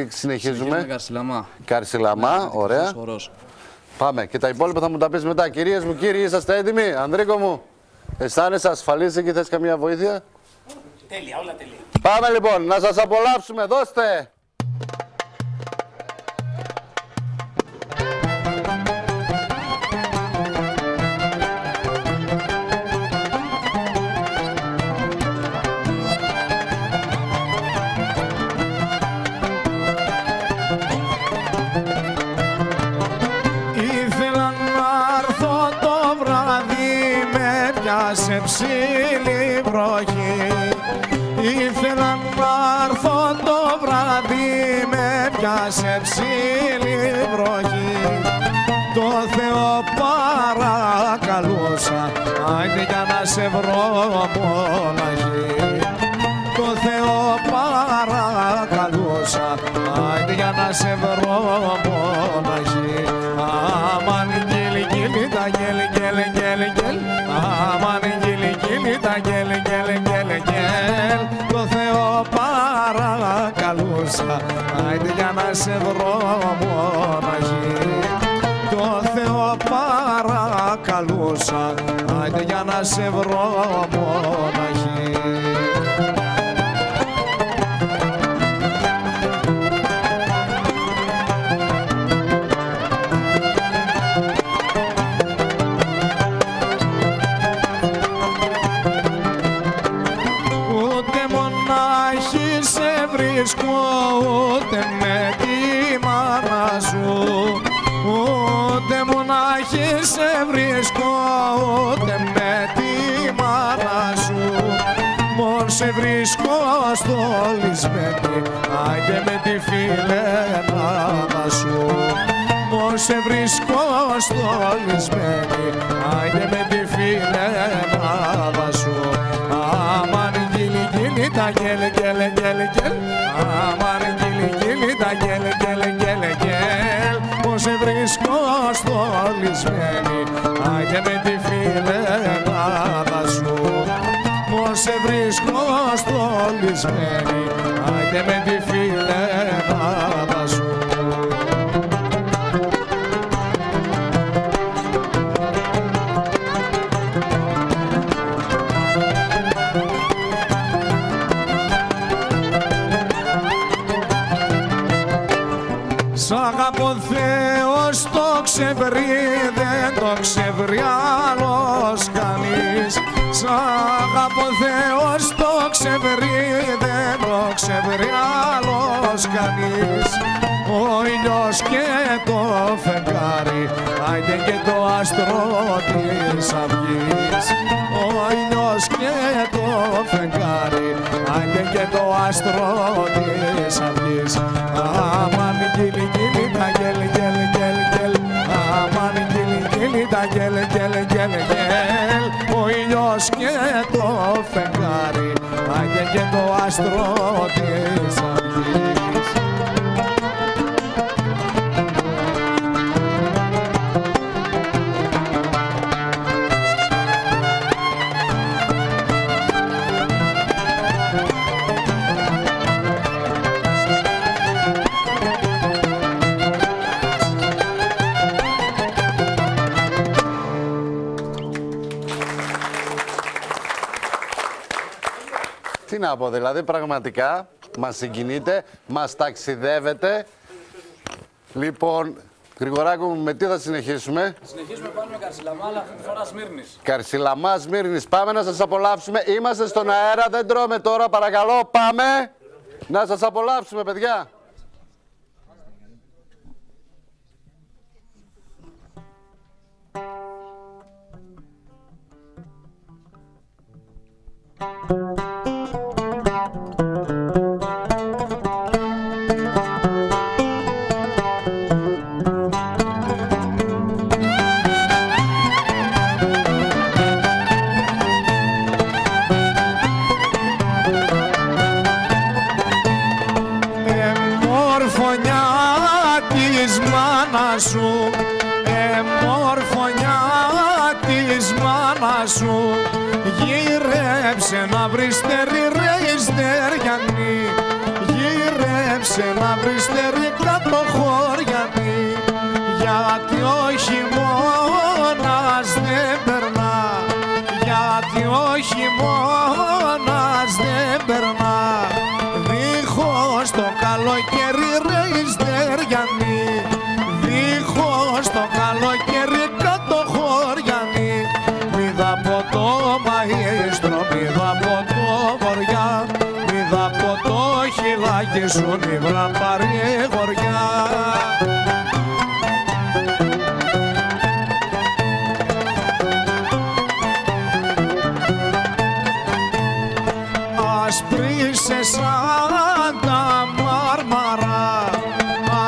Συνεχίζουμε. Καρσιλαμά. Καρσιλαμά, ωραία. Πάμε. Και τα υπόλοιπα θα μου τα πεις μετά. Κυρίες μου, κύριοι, είσαστε έτοιμοι? Ανδρίκο μου, αισθάνεσαι ασφαλής εκεί, θες καμία βοήθεια? Τέλεια, όλα τέλεια. Πάμε λοιπόν, να σας απολαύσουμε. Δώστε! Σε ψήλη βροχή ήθελα να έρθω το βράδυ, με πιάσε ψήλη βροχή. Το Θεό παρακαλούσα, άιντε για να σε βρω μοναχή. Το Θεό παρακαλούσα, άιντε για να σε βρω μοναχή. Αμάν γέλη γέλη τα γέλη γέλη γέλη γέλη. Αμάν γέλη γέλη τα γέλη γέλη γέλη γέλη. Το Θεό παρακαλούσα, άιντε για να σε βρω μοναχή. Το Θεό παρακαλούσα, άιντε για να σε βρω μοναχή. Ούτε με τη μάνα σου, ούτε μονάχη σε βρίσκω, ούτε με τη μάνα σου. Μον σε βρίσκω στο λησμένι, άιντε με τη φιλενάδα σου. Μον σε βρίσκω στο λησμένι, άιντε με τη φιλενάδα σου. Αμάν γίλι γίλι τα γέλε γέλε γέλε γέλε. Αμάν γίλι γίλι τα γέλε γέλε γέλε γέλε. Πως σε βρίσκω στο λησμένι, άιντε με τη φιλενάδα σου. Πως σε βρίσκω στο λησμένι, άιντε με τη φιλενάδα σου. Σ' αγαπώ Θεός το ξεβρί, δεν το ξεβρί άλλος κανείς. Σ' αγαπώ Θεός το ξεβρί, δεν το ξεβρί άλλος κανείς. Ο ήλιος και το φεγγάρι, άιντε και το άστρο της αυγής. Ο ήλιος και το φεγγάρι, άιντε και το άστρο της αυγής. Αμάν γίλι γίλι τα γέλι γέλι γέλι γέλι. Αμάν γίλι γίλι τα γέλι γέλι γέλι γέλι. Ο ήλιος και το φεγγάρι, άιντε και το άστρο της αυγής. Τι να πω, δηλαδή πραγματικά μας συγκινείτε, μας ταξιδεύετε. Λοιπόν, Γρηγοράκο μου, με τι θα συνεχίσουμε? Συνεχίζουμε πάλι με Καρσιλαμά, αλλά αυτή τη φορά Σμύρνης. Καρσιλαμά, Σμύρνης. Πάμε να σας απολαύσουμε. Είμαστε στον αέρα, δεν τρώμε τώρα, παρακαλώ. Πάμε να σας απολαύσουμε, παιδιά. σου. Γύρεψε να βρεις τέρι ρε Ιστεριανή. Γύρεψε να βρεις τέρι κάτω χωριανή. Γιατί ο χειμώνας δεν περνά. Γιατί ο χειμώνας δεν περνά. Δίχως το καλοκαίρι ρε Ιστεριανή. Δίχως το καλοκαίρι κάτω χωριανή. Μηδα από το μαΐστρο, μηδα από το βοριά. Μηδα από το χυλάκι σου νύβρα παρηγοριά. Ασπρίσε σαν τα μάρμαρα.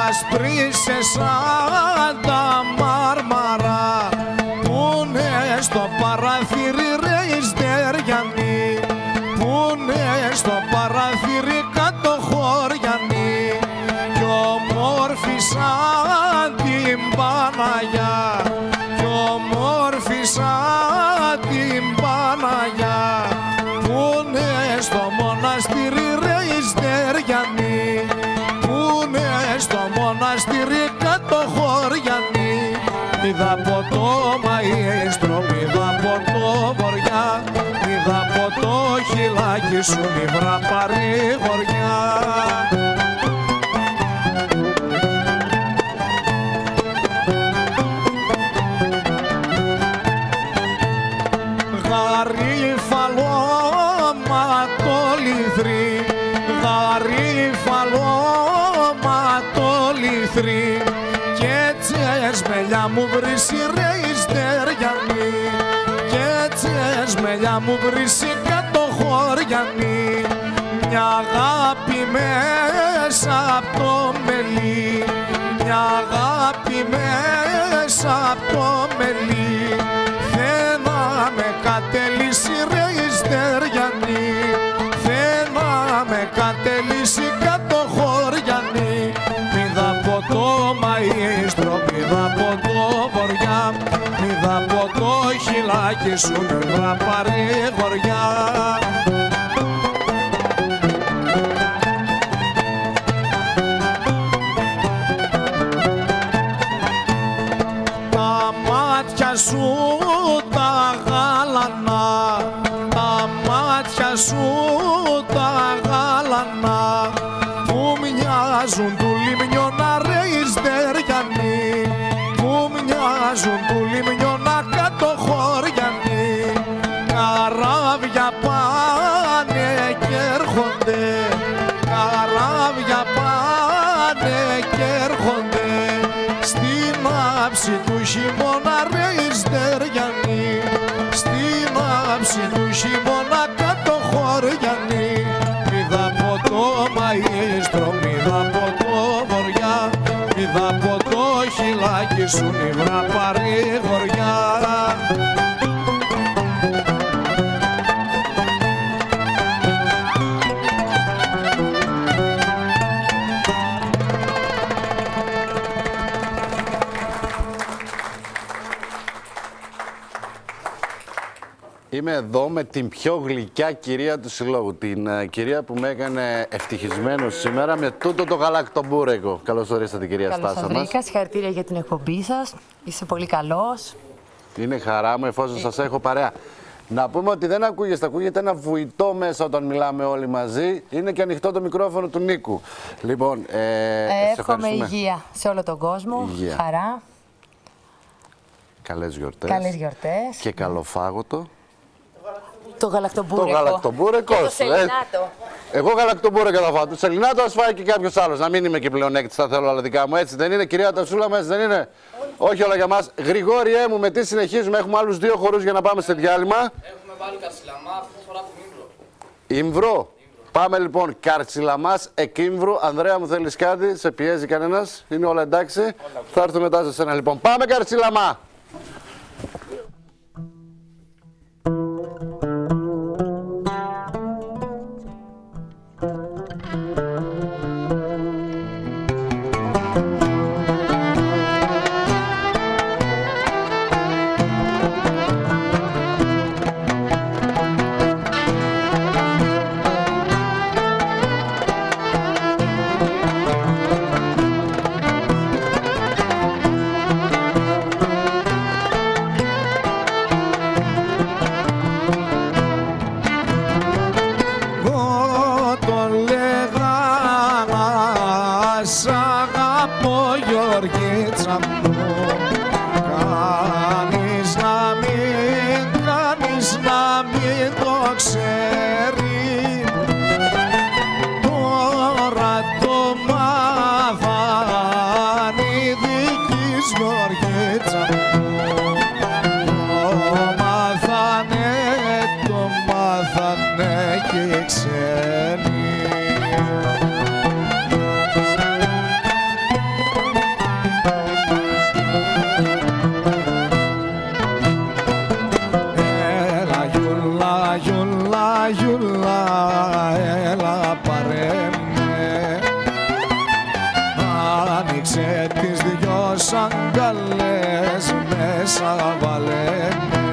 Ασπρίσε σαν τα μάρμαρα. Πούνε στο παραθύρι ρε Ιστεριανή. Πούνε στο παραθύρι κάτω χωριανή. Κι ομόρφη σαν την Παναγιά. Κι ομόρφη σαν την Παναγιά. Πούνε στο μοναστήρι ρε Ιστεριανή. Πούνε στο μοναστήρι κάτω χωριανή. Μηδα από το μαΐστρο, μηδα από το βοριά. Μηδα από το χυλάκι σου νύβρα παρηγοριά. Γαρίφαλώμα το λιθρί. Γαρίφαλώμα το λιθρί. Κι τσεσμελιά μου βρύσει ρε Ιστεριανή. Κι τσεσμελιά μου βρύσει κάτω χωριανή. Μια αγάπη μέσα απ' το μελί. Μια αγάπη μέσα απ' το μελί. Θε να με κατελήσει ρε Ιστεριανή. Θε να με κατελήσει κάτω χωριανή. Μηδα από το μαΐστρο, μηδα από το βοριά. Μηδα από το χυλάκι σου νύβρα παρηγοριά. Τα μάτια σου τα γάλανα. Τα μάτια σου τα γάλανα. Που μοιάζουν του λιμνιώνα ρε Ιστεριανή. Που μοιάζουν του λιμνιώνα κάτω χωριανή. Καράβια πάνε και έρχονται. Καράβια πάνε και έρχονται. Στην άψη του χειμώνα ρε Ιστεριανή. Στην άψη του χειμώνα κάτω χωριανή. Μηδα από το μαΐστρο, μηδα από το βοριά. Μηδα από το χυλάκι σου νύβρα παρηγοριά. Είμαι εδώ με την πιο γλυκιά κυρία του συλλόγου. Την κυρία που με έκανε ευτυχισμένο σήμερα με τούτο το γαλακτομπούρεκο. Καλώς ορίσατε, κυρία Στάσα μας. Καλώς σας βρήκα. Συγχαρητήρια για την εκπομπή σας. Είσαι πολύ καλός. Είναι χαρά μου εφόσον σας έχω παρέα. Να πούμε ότι δεν ακούγεστε, ακούγεται ένα βουητό μέσα όταν μιλάμε όλοι μαζί. Είναι και ανοιχτό το μικρόφωνο του Νίκου. Λοιπόν, εύχομαι υγεία σε όλο τον κόσμο. Υγεία. Χαρά. Καλές γιορτές. Καλές γιορτές. Και καλοφάγωτο. Το γαλακτομπούρεκο. Το γαλακτομπούρεκο. Το σελινάτο. Εγώ γαλακτομπούρεκο θα φάω. Το σελινάτο ας φάει και κάποιος άλλος. Να μην είμαι και πλεονέκτης, θα θέλω όλα δικά μου. Έτσι δεν είναι, κυρία Τασούλα μου, έτσι δεν είναι? Όχι όλα για μας. Γρηγόριέ μου, με τι συνεχίζουμε? Έχουμε άλλους 2 χορούς για να πάμε σε διάλειμμα. Έχουμε βάλει Καρσιλαμά, αυτή τη φορά από την Ήμβρο. Ήμβρο. Πάμε λοιπόν. Καρσιλαμάς, Εκ-Ήμβρου. Ανδρέα, μου θέλεις κάτι? Σε πιέζει κανένας? Είναι όλα εντάξει? Θα έρθω μετά σε σένα λοιπόν. Πάμε Καρσιλαμά. βάλε με.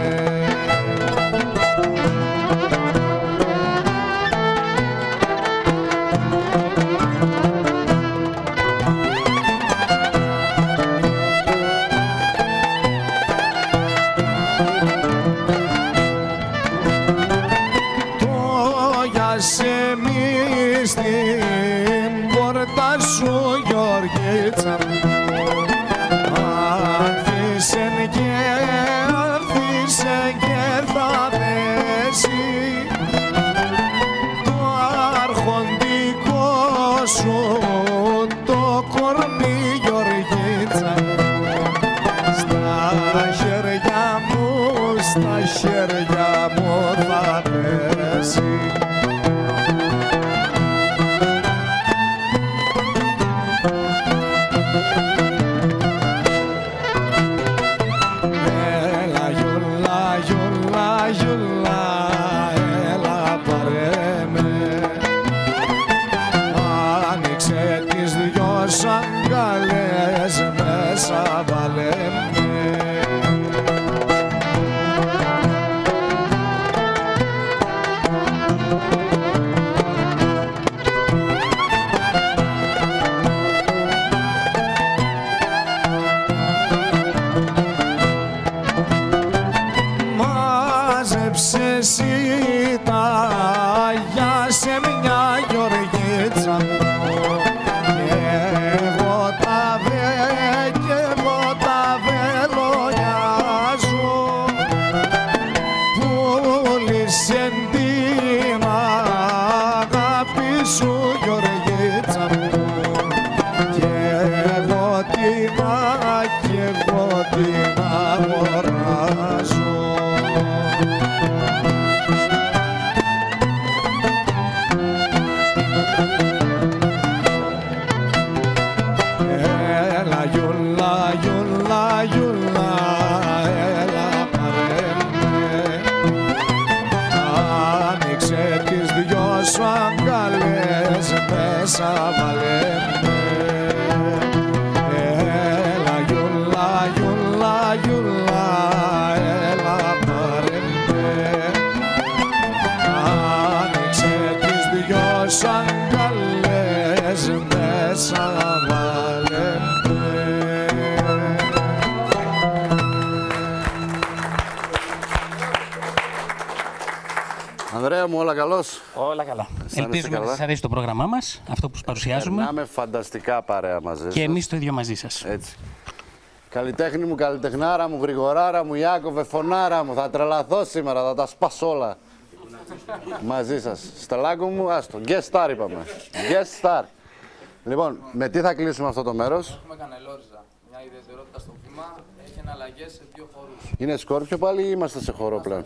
Σε μη στην πόρτα σου Γεωργίτσα Ανθίσεν και θα πέσει το αρχοντικό σου το κορμί Γεωργίτσα στα χέρια μου θα πέσει. Αγκαλές μέσα βάλε με. Μάζεψε εσύ τα αγιά σε μια Γεωργίτσα σου αγκαλές μέσα βάλε με. Έλα γιουλά, γιουλά, γιουλά, έλα πάρε με. Άνοιξε τις δυο σου αγκαλές μέσα βάλε με. Ανδρέα μου, όλα καλώς? Όλα καλά. Ελπίζουμε να σας αρέσει το πρόγραμμά μας, αυτό που σας παρουσιάζουμε. Περνάμε φανταστικά παρέα μαζί σας. Και εμείς το ίδιο μαζί σας. Έτσι. Καλλιτέχνη μου, καλλιτεχνάρα μου, Γρηγοράρα μου, Ιάκωβε, φωνάρα μου. Θα τρελαθώ σήμερα, θα τα σπάσω όλα. Μαζί σας. Στελάκο μου, άστο. Guest star είπαμε. Guest star. Λοιπόν, με τι θα κλείσουμε αυτό το μέρος? Έχουμε κανελόριζα. Μια ιδιαιτερότητα στο βήμα. Έχει εναλλαγές σε 2 χώρους. Είναι Σκόρπιο πάλι ή είμαστε σε χώρο πλέον?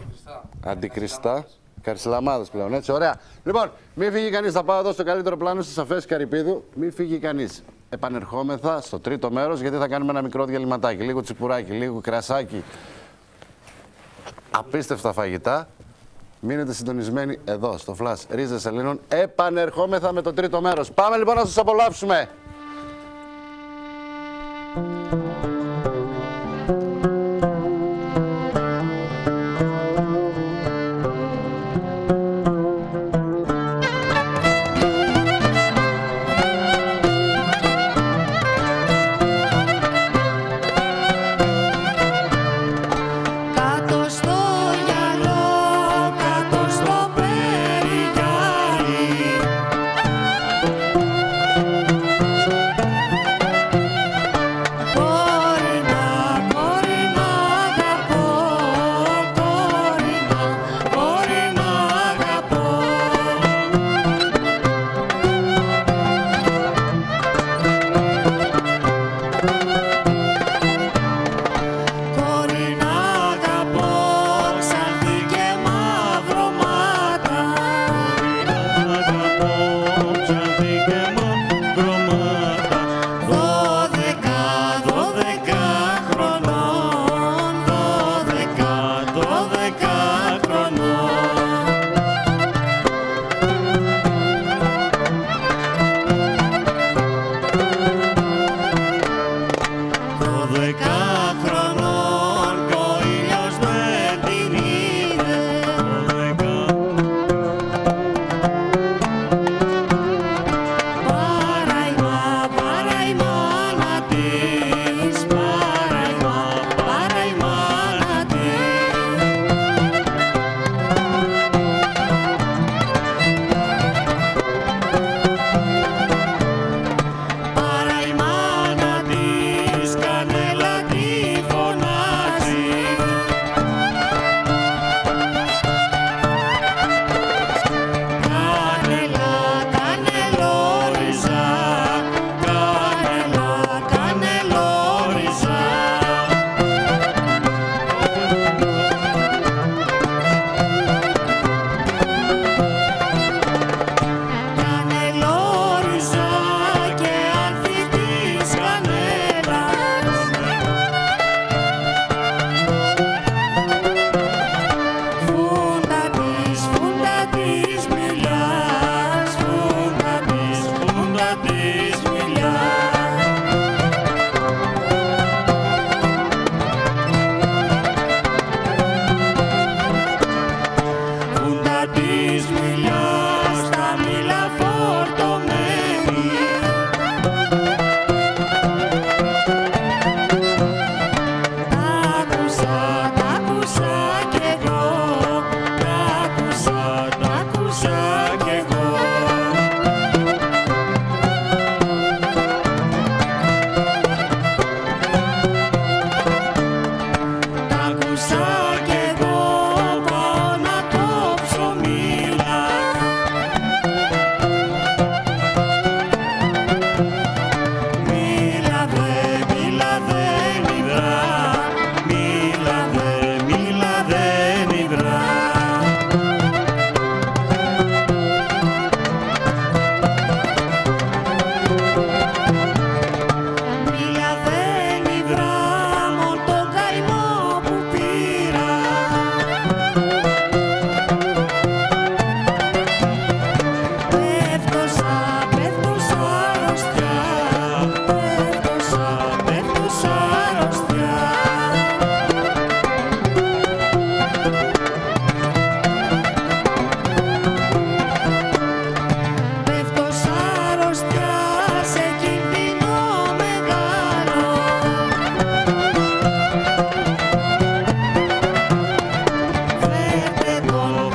Αντικριστά. Καρσιλαμάδες πλέον, έτσι, ωραία. Λοιπόν, μην φύγει κανείς, θα πάω εδώ στο καλύτερο πλάνο στις Αφές Καρυπίδου. Μην φύγει κανείς. Επανερχόμεθα στο τρίτο μέρος, γιατί θα κάνουμε ένα μικρό διαλυματάκι. Λίγο τσιπουράκι, λίγο κρασάκι. Απίστευτα φαγητά. Μείνετε συντονισμένοι εδώ, στο Flash Ρίζες Ελλήνων. Επανερχόμεθα με το τρίτο μέρος. Πάμε λοιπόν να σας απολαύσουμε. Oh άκουσα κι εγώ πάω να κόψω μήλα. Μήλα δε υδρά, μήλα δεν υδρά. Μήλα δεν υδρά, μόνο το καημό που πήρα. Πέφτω αρρωστιά, πέφτω αρρωστιά. Πέφτω αρρωστιά σε κίνδυνο μεγάλο. Φέρτε τον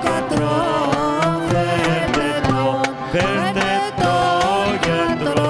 γιατρό, φέρτε τον γιατρό.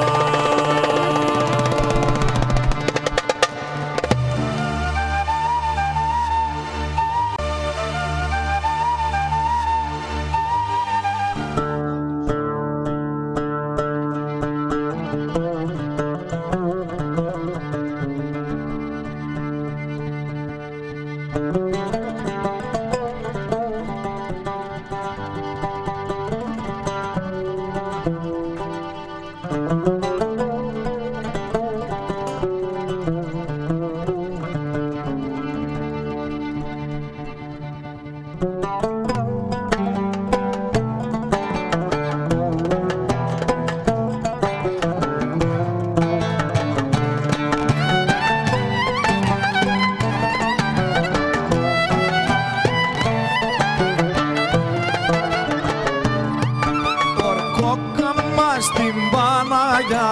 Ορκόκαμα στην Παναγιά,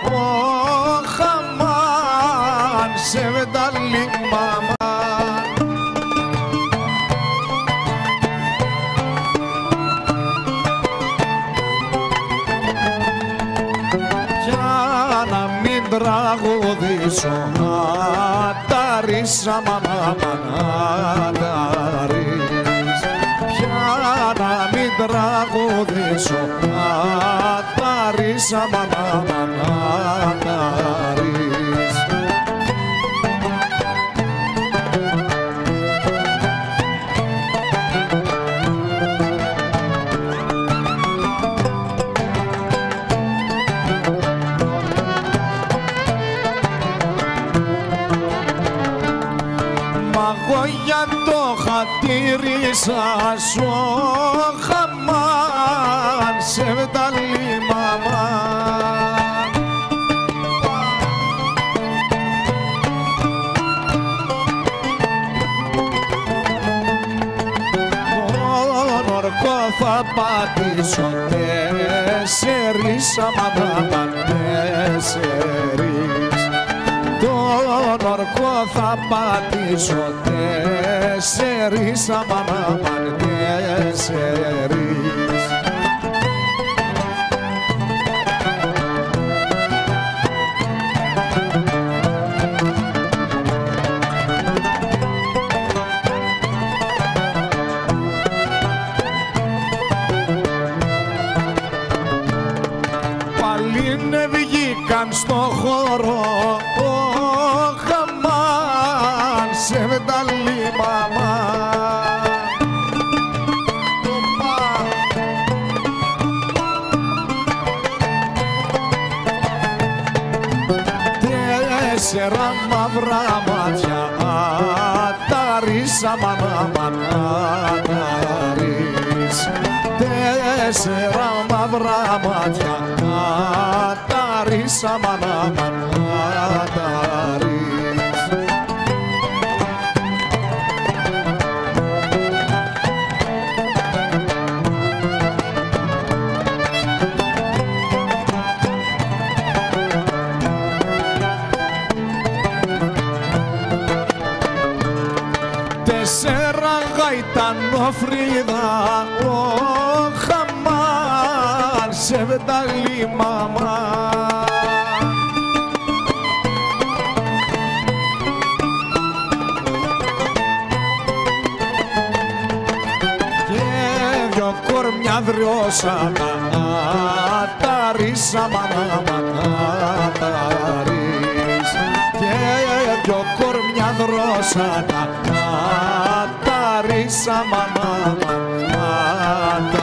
ο χαμάν σε βενταλή μαμά. Για να μην τραγουδήσω, αταρίσα μαναταρίς. Για να μην τραγουδήσω, αταρίσα μαναταρίς. Μα εγώ για το χατήρι σας ο χαμάν σε βενταλή μαμά. Τον ορκό θα πατήσω τέσσερις, αμάν τέσσερις. Τον ορκό θα πατήσω τέσσερις, αμάν τέσσερις. Παλίνε βγήκαν στο χώρο, ο χαμάν σε βενταλή μαμά. Τέσσερα μαύρα μάτια, αταρίσα μαναταρίς. Τέσσερα μαύρα μάτια, αταρίσα μαναταρίς. Τέσσερα γαϊτανόφρυδα, ο χαμάν σε βενταλή μαμά. δριώσανα ταρίσα μαναμαναταρίς και δυο κορμιά δρώσανα ταρίσα μαναμαναταρίς.